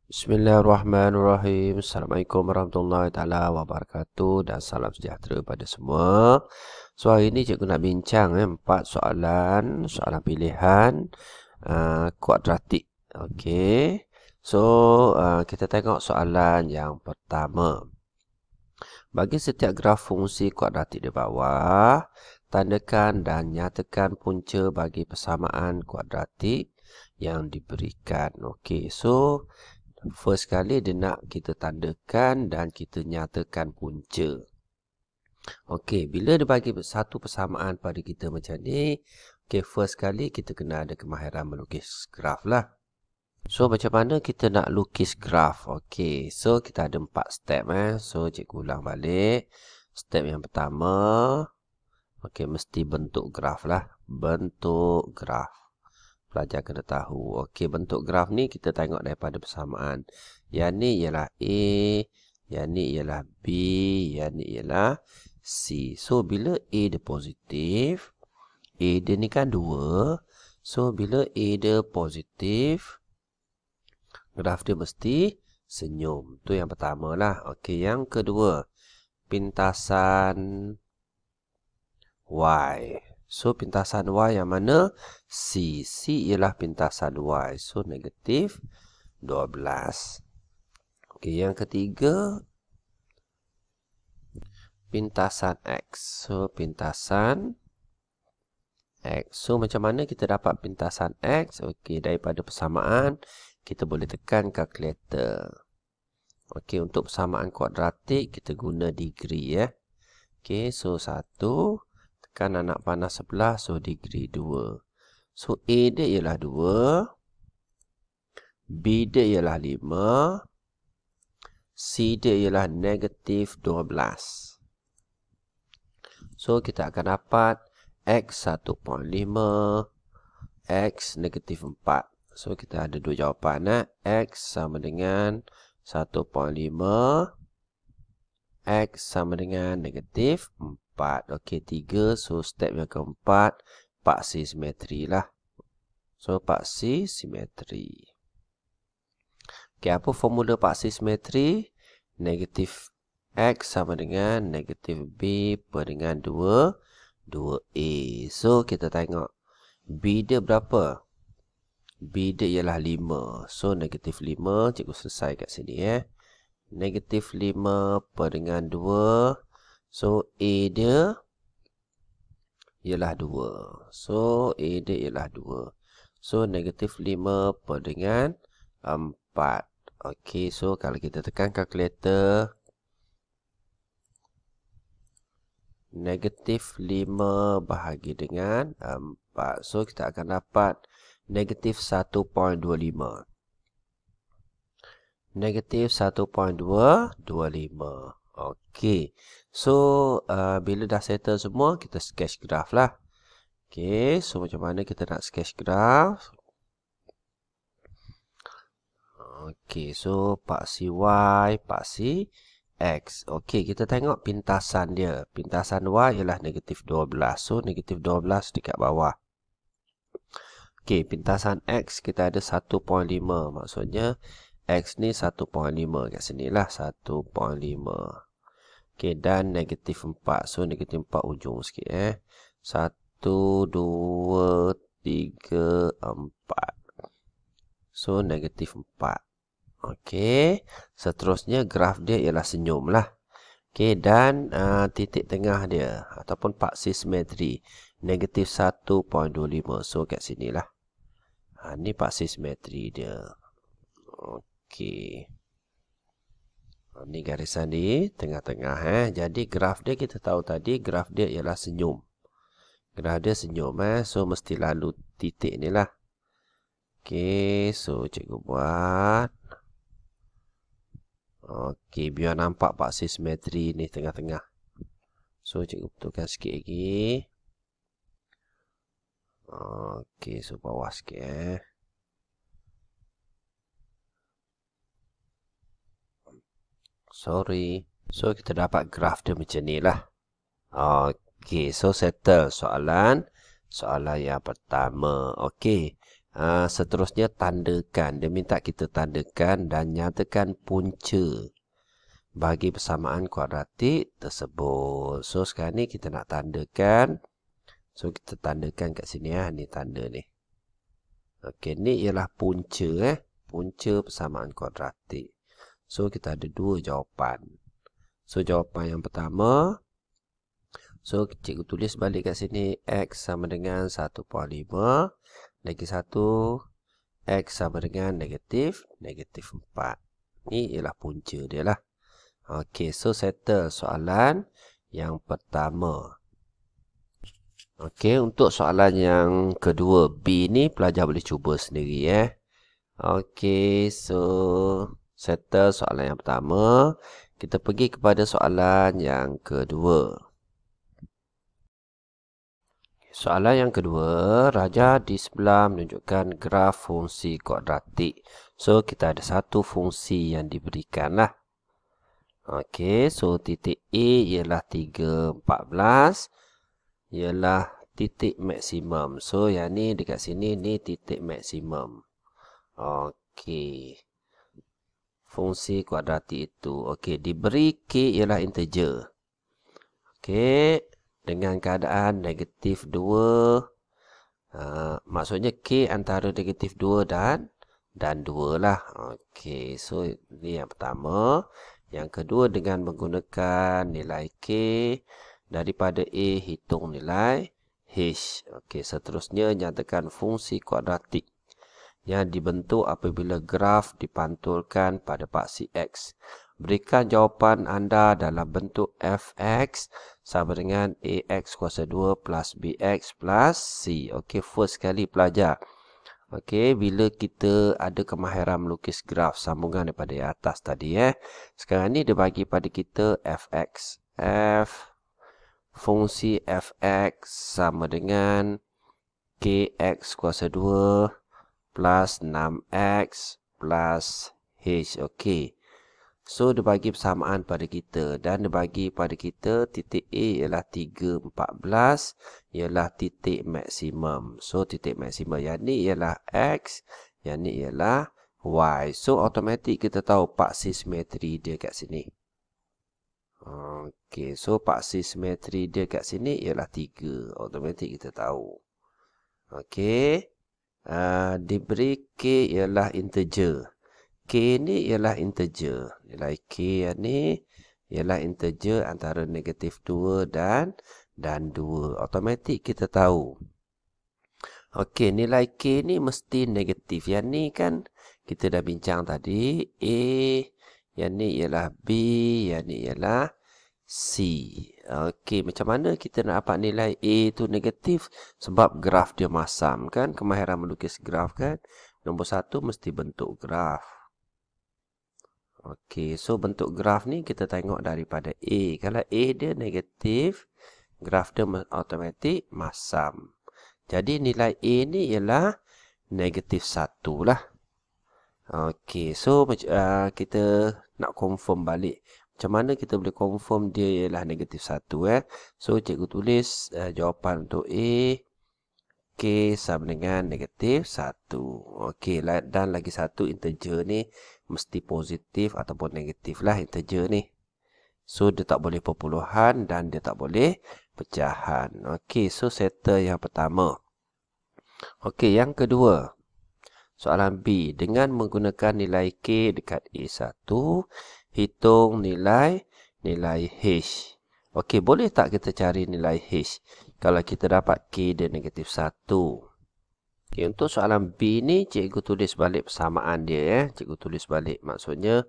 Bismillahirrahmanirrahim. Assalamualaikum warahmatullahi taala wabarakatuh dan salam sejahtera pada semua. So hari ini cikgu nak bincang 4 soalan pilihan kuadratik. Okey. So kita tengok soalan yang pertama. Bagi setiap graf fungsi kuadratik di bawah, tandakan dan nyatakan punca bagi persamaan kuadratik yang diberikan. Okey, so first kali dia nak kita tandakan dan kita nyatakan punca. Okey, bila dia bagi satu persamaan pada kita macam ni, okey, first kali kita kena ada kemahiran melukis graf lah. So, macam mana kita nak lukis graf? Okey, so kita ada 4 step. So, cikgu ulang balik. Step yang pertama, okey, mesti bentuk graf lah. Bentuk graf. Pelajar kena tahu. Okey, bentuk graf ni kita tengok daripada persamaan. Yang ni ialah A, yang ni ialah B, yang ni ialah C. So, bila A dia positif, A dia ni kan 2. So, bila A dia positif, graf dia mesti senyum. Tu yang pertama lah. Okey, yang kedua, pintasan Y. So, pintasan Y yang mana? C. C ialah pintasan Y. So, negatif 12. Okey, yang ketiga, pintasan X. So, pintasan X. So, macam mana kita dapat pintasan X? Okey, daripada persamaan, kita boleh tekan kalkulator. Okey, untuk persamaan kuadratik, kita guna degree ya. Okey, so 1. Tekan anak panah sebelah, so degree 2. So, A dia ialah 2. B dia ialah 5. C dia ialah negatif 12. So, kita akan dapat X 1.5. X negatif 4. So, kita ada dua jawapan. X sama dengan 1.5. X sama dengan negatif 4. Okey, 3. So, step yang keempat, paksi simetri lah. So, paksi simetri. Okey, apa formula paksi simetri? Negatif X sama dengan negatif B per dengan 2A. So, kita tengok. B dia berapa? B dia ialah 5. So, negatif 5. Cikgu selesai kat sini Negatif 5 per dengan 2. So, A dia ialah 2. So, A dia ialah 2. So, negatif 5 per dengan 4. Okey, so kalau kita tekan kalkulator, negatif 5 bahagi dengan 4. So, kita akan dapat negatif 1.25. Negatif 1.225. Okey. So, bila dah settle semua, kita sketch graf lah. Okey. So, macam mana kita nak sketch graf? Okey. So, paksi Y, paksi X. Okey. Kita tengok pintasan dia. Pintasan Y ialah negatif 12. So, negatif 12 dekat bawah. Okey. Pintasan X kita ada 1.5. Maksudnya, X ni 1.5 kat sini lah. 1.5. Okey, dan negatif 4. So, negatif 4 ujung sikit 1, 2, 3, 4. So, negatif 4. Okey, seterusnya graf dia ialah senyum lah. Okey, dan titik tengah dia ataupun paksi simetri negatif 1.25. So, kat sini lah. Ni paksi simetri dia. Okey. Ni garisan di tengah-tengah Jadi graf dia kita tahu tadi graf dia ialah senyum. Graf dia senyum So mesti lalu titik ni lah. Okey, so cikgu buat. Okey, biar nampak paksi simetri ni tengah-tengah. So cikgu betulkan sikit lagi. Okey, so bawah sikit Sorry. So, kita dapat graf dia macam ni lah. Okey, so settle soalan yang pertama. Okey, Seterusnya tandakan. Dia minta kita tandakan dan nyatakan punca bagi persamaan kuadratik tersebut. So sekarang ni kita nak tandakan. So kita tandakan kat sini ya. Ni tanda ni. Okey, ni ialah punca punca persamaan kuadratik. So kita ada dua jawapan. So jawapan yang pertama, so cikgu tulis balik kat sini x sama dengan 1/5 lagi 1 x sama dengan negatif 4. Ni ialah punca dia lah. Okey, so settle soalan yang pertama. Okey, untuk soalan yang kedua, B ni pelajar boleh cuba sendiri Okey, so settle soalan yang pertama. Kita pergi kepada soalan yang kedua. Soalan yang kedua, raja di sebelah menunjukkan graf fungsi kuadratik. So, kita ada satu fungsi yang diberikan lah. Okey, so titik A ialah 3/14. Ialah titik maksimum. So, yang ni dekat sini, ni titik maksimum. Okey. Fungsi kuadratik itu. Okey, diberi K ialah integer. Okey. Dengan keadaan negatif 2. Maksudnya K antara negatif 2 dan 2 lah. Okey, so ini yang pertama. Yang kedua dengan menggunakan nilai K. Daripada A hitung nilai H. Okey, seterusnya nyatakan fungsi kuadratik yang dibentuk apabila graf dipantulkan pada paksi X. Berikan jawapan anda dalam bentuk fx sama dengan ax kuasa 2 plus bx plus c. Okey, first sekali pelajar. Okey, bila kita ada kemahiran melukis graf sambungan daripada atas tadi Sekarang ni dia bagi pada kita fx. Fungsi fx sama dengan kx kuasa 2 plus 6x plus h. Okey. So, dia bagi persamaan pada kita. Dan dia bagi pada kita titik A ialah 3/14. Ialah titik maksimum. So, titik maksimum. Yang ni ialah X. Yang ni ialah Y. So, automatik kita tahu paksi simetri dia kat sini. Okey. So, paksi simetri dia kat sini ialah 3. Automatik kita tahu. Okey. Diberi K ialah integer. K ni ialah integer. Nilai K ni ialah integer antara negatif 2 dan 2. Automatik kita tahu. Okey, nilai K ni mesti negatif. Yang ni kan kita dah bincang tadi. A, yang ni ialah B, yang ni ialah C. Okey, macam mana kita nak dapat nilai A tu negatif? Sebab graf dia masam kan. Kemahiran melukis graf kan. Nombor 1 mesti bentuk graf. Okey, so bentuk graf ni kita tengok daripada A. Kalau A dia negatif, graf dia automatik masam. Jadi nilai A ni ialah negatif 1 lah. Okey, so kita nak confirm balik. Macam mana kita boleh confirm dia ialah negatif 1 So cikgu tulis jawapan untuk A. K sama dengan negatif 1. Okey, dan lagi satu integer ni mesti positif ataupun negatif lah integer ni. So, dia tak boleh perpuluhan dan dia tak boleh pecahan. Okey, so settle yang pertama. Okey, yang kedua. Soalan B. Dengan menggunakan nilai K dekat A1, hitung nilai H. Okey, boleh tak kita cari nilai H? Kalau kita dapat K dia negatif 1. Okay, untuk soalan B ni, cikgu tulis balik persamaan dia Cikgu tulis balik. Maksudnya,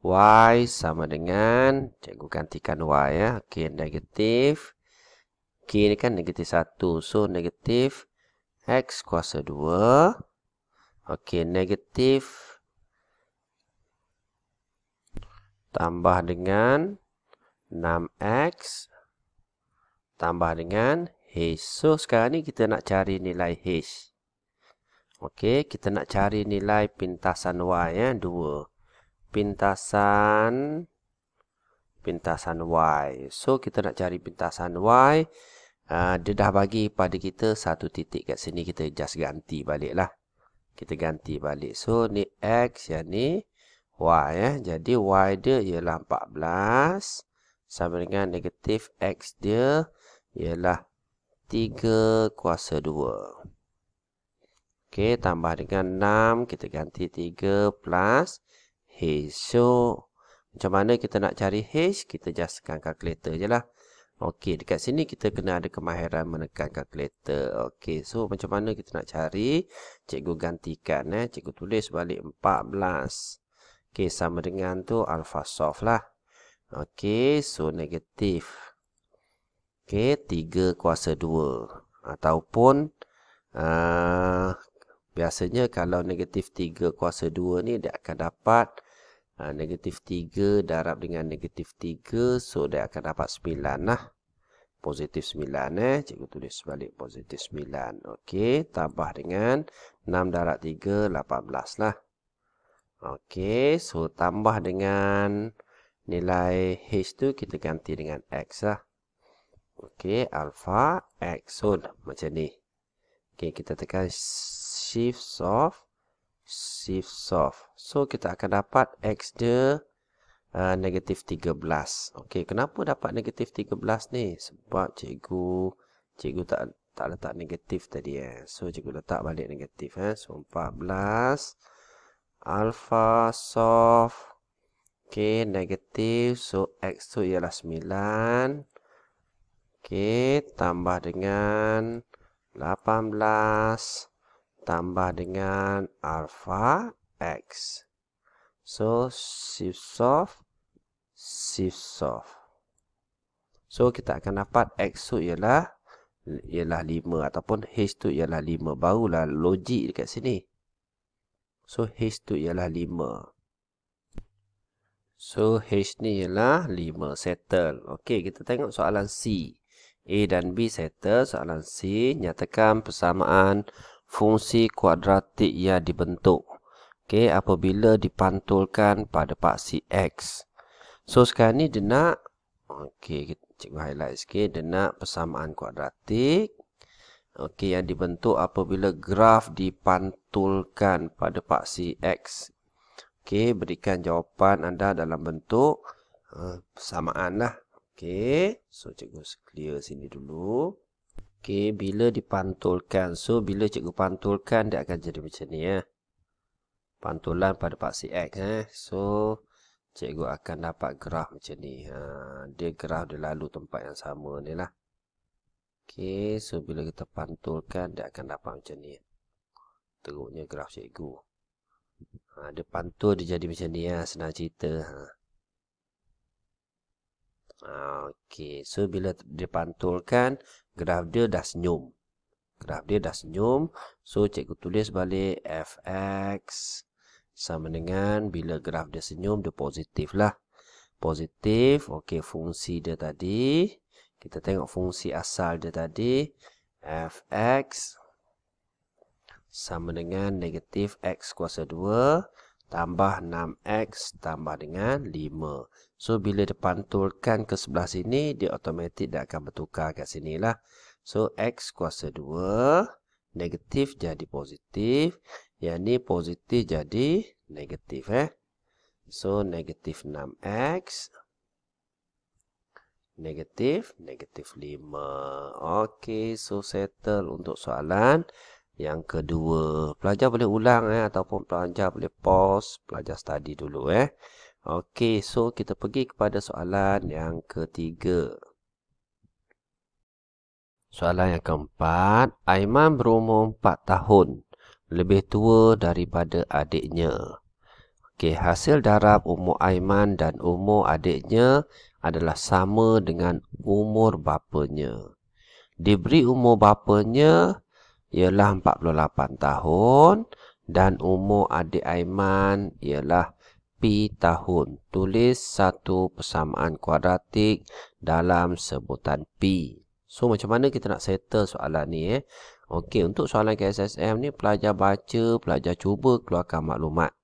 Y sama dengan, cikgu gantikan Y Okey, negatif. K ni kan negatif 1. So, negatif X kuasa 2. Okey, negatif. Tambah dengan 6X. Tambah dengan H. So, sekarang ni kita nak cari nilai H. Okey, kita nak cari nilai pintasan Y 2. Pintasan Y. So, kita nak cari pintasan Y. Dia dah bagi pada kita satu titik kat sini. Kita just ganti balik lah. kita ganti balik. So, ni X, yang ni Y. Jadi, Y dia ialah 14. Sama dengan negatif X dia ialah 3 kuasa 2. Okey, tambah dengan 6. Kita ganti 3 plus H. So, macam mana kita nak cari H? Kita justkan kalkulator je lah. Okey, dekat sini kita kena ada kemahiran menekan kalkulator. Okey, so macam mana kita nak cari? Cikgu gantikan. Cikgu tulis balik 14. Okey, sama dengan tu alpha soft lah. Okey, so negatif. Okey, 3 kuasa 2. Ataupun biasanya kalau negatif 3 kuasa 2 ni dia akan dapat negatif 3 darab dengan negatif 3. So, dia akan dapat 9 lah. Positif 9 Cikgu tulis balik positif 9. Okey, tambah dengan 6 darab 3, 18 lah. Okey, so tambah dengan nilai H tu kita ganti dengan X lah. Okey, alpha X. So, macam ni. Okey, kita tekan shift soft. So, kita akan dapat X dia negatif 13. Okey, kenapa dapat negatif 13 ni? Sebab cikgu tak letak negatif tadi. So, cikgu letak balik negatif. So, 14. Alpha soft. Okey, negatif. So, X tu ialah 9. Okey, tambah dengan 18. Tambah dengan alpha X. So, shift soft. So, kita akan dapat X tu ialah 5 ataupun H tu ialah 5. Barulah logik dekat sini. So, H tu ialah 5. So, H ni ialah 5. Settle. Okey, kita tengok soalan C. A dan B settle. Soalan C, nyatakan persamaan fungsi kuadratik yang dibentuk. Okey, apabila dipantulkan pada paksi X. So, sekarang ni dia nak, okey, cikgu highlight sikit. Dia nak persamaan kuadratik. Okey, yang dibentuk apabila graf dipantulkan pada paksi X. Okey, berikan jawapan anda dalam bentuk persamaan lah. Okey, so cikgu clear sini dulu. Okey, bila dipantulkan. So, bila cikgu pantulkan, dia akan jadi macam ni ya. Pantulan pada paksi X. So, cikgu akan dapat graf macam ni. Dia graf dia lalu tempat yang sama ni lah. Okey, so bila kita pantulkan, dia akan dapat macam ni. Teruknya graf cikgu. Dia pantul, dia jadi macam ni ya. Senang cerita. Okey, so bila dipantulkan, graf dia dah senyum. So, cikgu tulis balik fx sama dengan bila graf dia senyum, dia positif lah. Positif. Okey, fungsi dia tadi. Kita tengok fungsi asal dia tadi. Fx sama dengan negatif x kuasa 2 tambah 6x tambah dengan 5. So, bila dipantulkan ke sebelah sini, dia automatik dia akan bertukar kat sini lah. So, x kuasa 2, negatif jadi positif. Yang ni positif jadi negatif. So, negatif 6x. Negatif 5. Okey, so settle untuk soalan yang kedua. Pelajar boleh ulang ataupun pelajar boleh pause, pelajar study dulu Okey, so kita pergi kepada soalan yang ketiga. Soalan yang keempat, Aiman berumur 4 tahun, lebih tua daripada adiknya. Okey, hasil darab umur Aiman dan umur adiknya adalah sama dengan umur bapanya. Diberi umur bapanya ialah 48 tahun dan umur adik Aiman ialah P tahun. Tulis satu persamaan kuadratik dalam sebutan P. So, macam mana kita nak settle soalan ni? Okey, untuk soalan KSSM ni, pelajar baca, pelajar cuba keluarkan maklumat.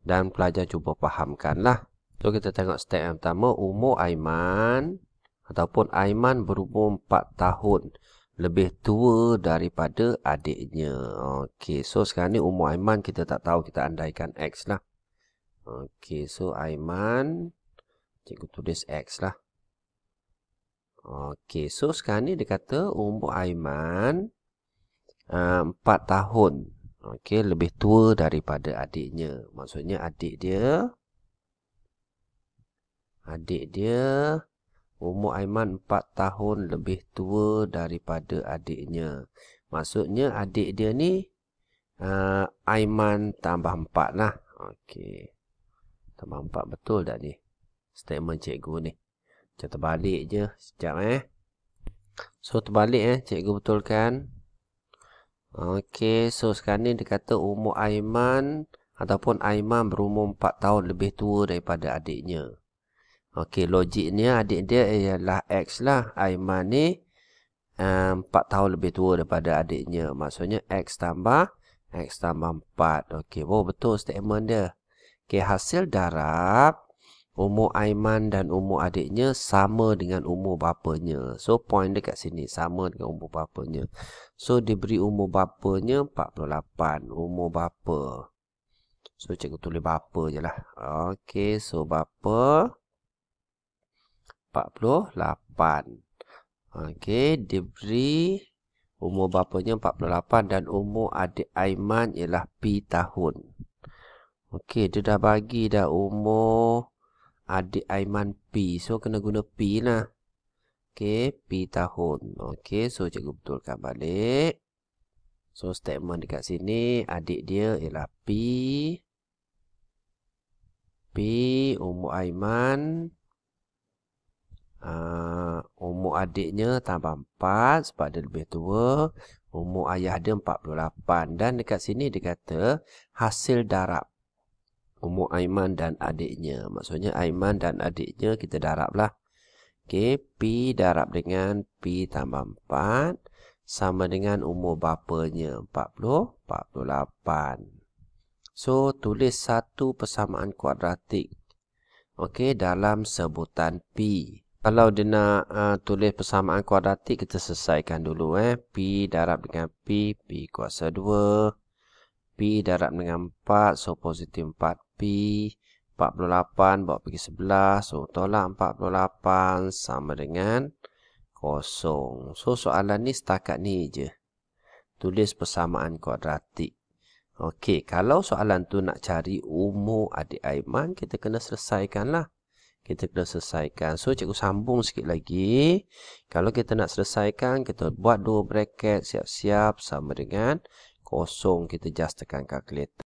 Dan pelajar cuba fahamkanlah. So, kita tengok step yang pertama. Umur Aiman ataupun Aiman berumur 4 tahun. lebih tua daripada adiknya. Okey, so sekarang ni umur Aiman kita tak tahu, kita andaikan X lah. Okey, so Aiman, cikgu tulis X lah. Okey, so sekarang ni dia kata umur Aiman 4 tahun. Okey, lebih tua daripada adiknya. Maksudnya adik dia umur Aiman 4 tahun lebih tua daripada adiknya. Maksudnya adik dia ni Aiman tambah 4 lah. Okey. Tambah 4 betul tak ni? Statement cikgu ni. Macam terbalik je. Sekejap So terbalik cikgu betulkan. Okey. So sekarang ni dia kata umur Aiman ataupun Aiman berumur 4 tahun lebih tua daripada adiknya. Okey, logiknya adik dia ialah X lah. Aiman ni 4 tahun lebih tua daripada adiknya. Maksudnya X tambah 4. Okey, betul statement dia. Okey, hasil darab umur Aiman dan umur adiknya sama dengan umur bapanya. So, point dia kat sini. Sama dengan umur bapanya. So, diberi umur bapanya 48. Umur bapa. So, cikgu tulis bapa je lah. Okey, so bapa 48. Okey, diberi umur bapanya 48 dan umur adik Aiman ialah P tahun. Okey, dia dah bagi dah umur adik Aiman P. So, kena guna P lah. Okey, P tahun. Okey, so cikgu betulkan balik. So, statement dekat sini, adik dia ialah P. Umur Aiman. Umur adiknya tambah 4 sebab dia lebih tua. Umur ayah dia 48. Dan dekat sini dia kata hasil darab umur Aiman dan adiknya. Maksudnya Aiman dan adiknya kita darab lah. Okey, P darab dengan P tambah 4 sama dengan umur bapanya 48. So, tulis satu persamaan kuadratik. Okey, dalam sebutan P. Kalau dia nak tulis persamaan kuadratik, kita selesaikan dulu. P darab dengan P kuasa 2. P darab dengan 4, so positif 4P. 48 bawa pergi 11, so tolak 48 sama dengan 0. So soalan ni setakat ni je. Tulis persamaan kuadratik. Okey, kalau soalan tu nak cari umur adik Aiman, kita kena selesaikan lah. So, cikgu sambung sikit lagi. Kalau kita nak selesaikan, kita buat 2 bracket siap-siap sama dengan 0. Kita just tekan kalkulator.